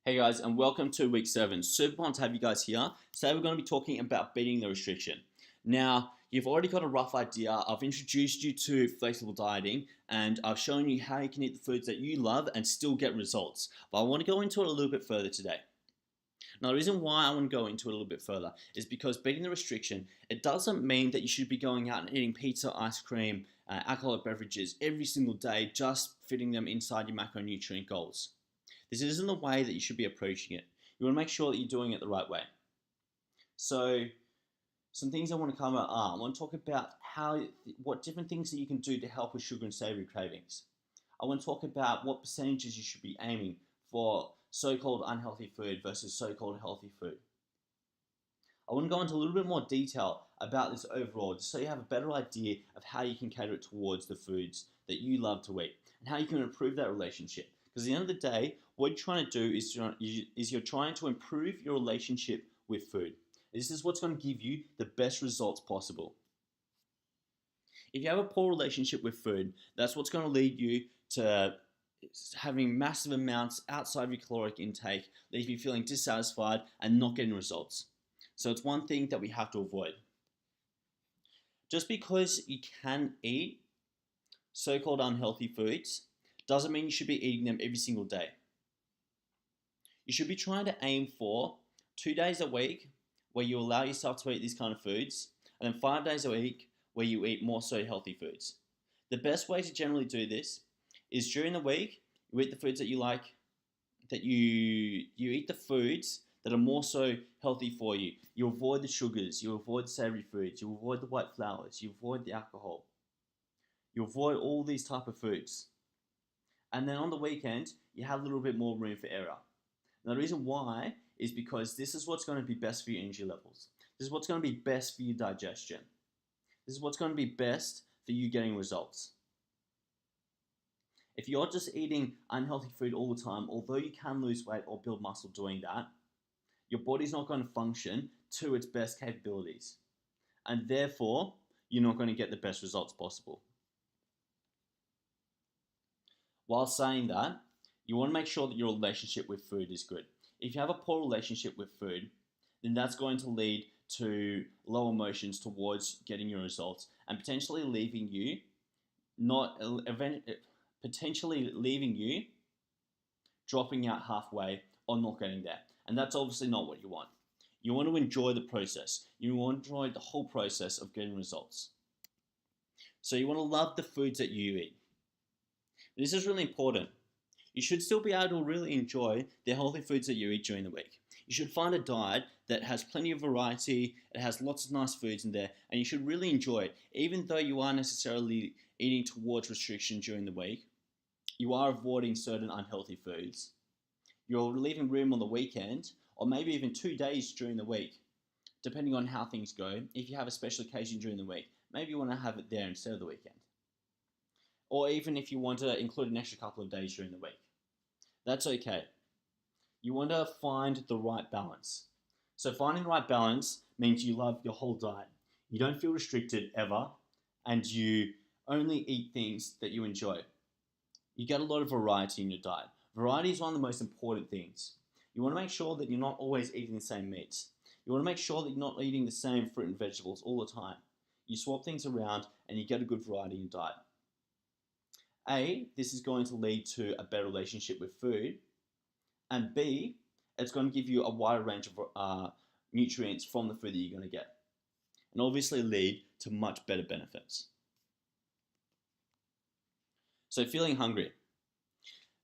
Hey guys, and welcome to week 7. Super pumped to have you guys here. Today we're going to be talking about beating the restriction. Now, you've already got a rough idea. I've introduced you to flexible dieting and I've shown you how you can eat the foods that you love and still get results. But I want to go into it a little bit further today. Now, the reason why I want to go into it a little bit further is because beating the restriction, it doesn't mean that you should be going out and eating pizza, ice cream, alcoholic beverages every single day, just fitting them inside your macronutrient goals. This isn't the way that you should be approaching it. You want to make sure that you're doing it the right way. So, some things I want to cover are, I want to talk about what different things that you can do to help with sugar and savory cravings. I want to talk about what percentages you should be aiming for so-called unhealthy food versus so-called healthy food. I want to go into a little bit more detail about this overall, just so you have a better idea of how you can cater it towards the foods that you love to eat and how you can improve that relationship. Because at the end of the day, what you're trying to do is you're trying to improve your relationship with food. This is what's going to give you the best results possible. If you have a poor relationship with food, that's what's going to lead you to having massive amounts outside of your caloric intake, leave you feeling dissatisfied and not getting results. So it's one thing that we have to avoid. Just because you can eat so-called unhealthy foods doesn't mean you should be eating them every single day. You should be trying to aim for 2 days a week where you allow yourself to eat these kind of foods, and then 5 days a week where you eat more so healthy foods. The best way to generally do this is during the week, you eat the foods that you like, that you eat the foods that are more so healthy for you. You avoid the sugars, you avoid savory foods, you avoid the white flours, you avoid the alcohol. You avoid all these type of foods. And then on the weekend, you have a little bit more room for error. Now the reason why is because this is what's going to be best for your energy levels. This is what's going to be best for your digestion. This is what's going to be best for you getting results. If you're just eating unhealthy food all the time, although you can lose weight or build muscle doing that, your body's not going to function to its best capabilities. And therefore, you're not going to get the best results possible. While saying that, you want to make sure that your relationship with food is good. If you have a poor relationship with food, then that's going to lead to low emotions towards getting your results and potentially leaving you dropping out halfway or not getting there. And that's obviously not what you want. You want to enjoy the process. You want to enjoy the whole process of getting results. So you want to love the foods that you eat. This is really important. You should still be able to really enjoy the healthy foods that you eat during the week. You should find a diet that has plenty of variety, it has lots of nice foods in there, and you should really enjoy it. Even though you aren't necessarily eating towards restriction during the week, you are avoiding certain unhealthy foods. You're leaving room on the weekend, or maybe even 2 days during the week, depending on how things go. If you have a special occasion during the week, maybe you want to have it there instead of the weekend. Or even if you want to include an extra couple of days during the week. That's okay. You want to find the right balance. So finding the right balance means you love your whole diet. You don't feel restricted ever, and you only eat things that you enjoy. You get a lot of variety in your diet. Variety is one of the most important things. You want to make sure that you're not always eating the same meats. You want to make sure that you're not eating the same fruit and vegetables all the time. You swap things around and you get a good variety in your diet. This is going to lead to a better relationship with food, and B, it's going to give you a wider range of nutrients from the food that you're going to get, and obviously lead to much better benefits. So feeling hungry.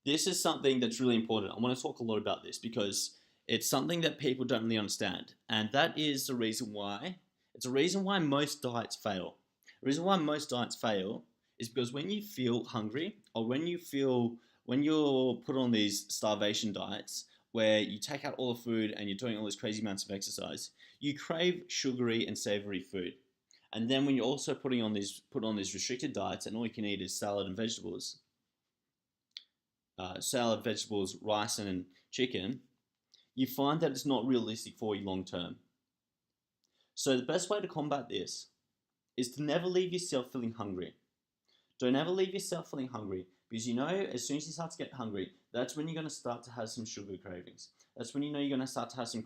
This is something that's really important. I want to talk a lot about this because it's something that people don't really understand, and that is the reason why. It's a reason why most diets fail. The reason why most diets fail is because when you feel hungry, or when you're put on these starvation diets where you take out all the food and you're doing all these crazy amounts of exercise, you crave sugary and savory food. And then when you're also put on these restricted diets and all you can eat is salad, vegetables, rice and chicken, you find that it's not realistic for you long term. So the best way to combat this is to never leave yourself feeling hungry. Don't ever leave yourself feeling hungry, because you know as soon as you start to get hungry, that's when you're going to start to have some sugar cravings. That's when you know you're going to start to have some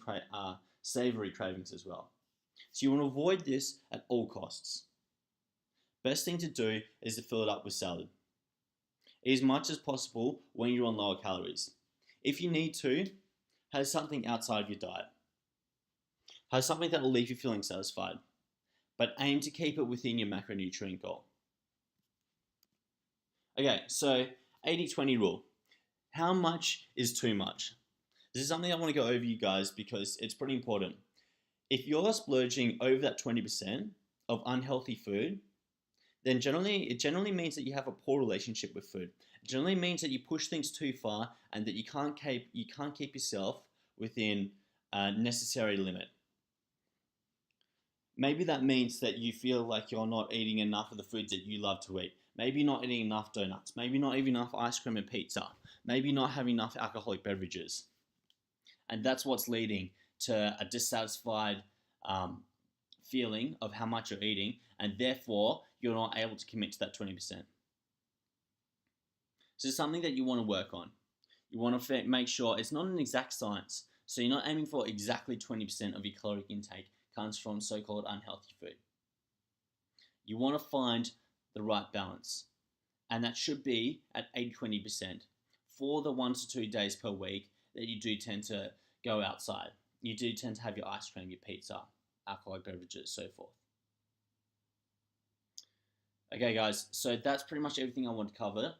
savory cravings as well. So you want to avoid this at all costs. Best thing to do is to fill it up with salad. Eat as much as possible when you're on lower calories. If you need to, have something outside of your diet. Have something that will leave you feeling satisfied, but aim to keep it within your macronutrient goal. Okay, so 80-20 rule. How much is too much? This is something I want to go over you guys because it's pretty important. If you're splurging over that 20% of unhealthy food, then it generally means that you have a poor relationship with food. It generally means that you push things too far and that you can't keep yourself within a necessary limit. Maybe that means that you feel like you're not eating enough of the foods that you love to eat. Maybe not eating enough donuts. Maybe not eating enough ice cream and pizza. Maybe not having enough alcoholic beverages. And that's what's leading to a dissatisfied feeling of how much you're eating, and therefore you're not able to commit to that 20%. So it's something that you want to work on. You want to make sure it's not an exact science. So you're not aiming for exactly 20% of your caloric intake comes from so-called unhealthy food. You want to find the right balance, and that should be at 80-20% for the 1 to 2 days per week that you do tend to go outside. You do tend to have your ice cream, your pizza, alcoholic beverages, so forth. Okay guys, so that's pretty much everything I want to cover.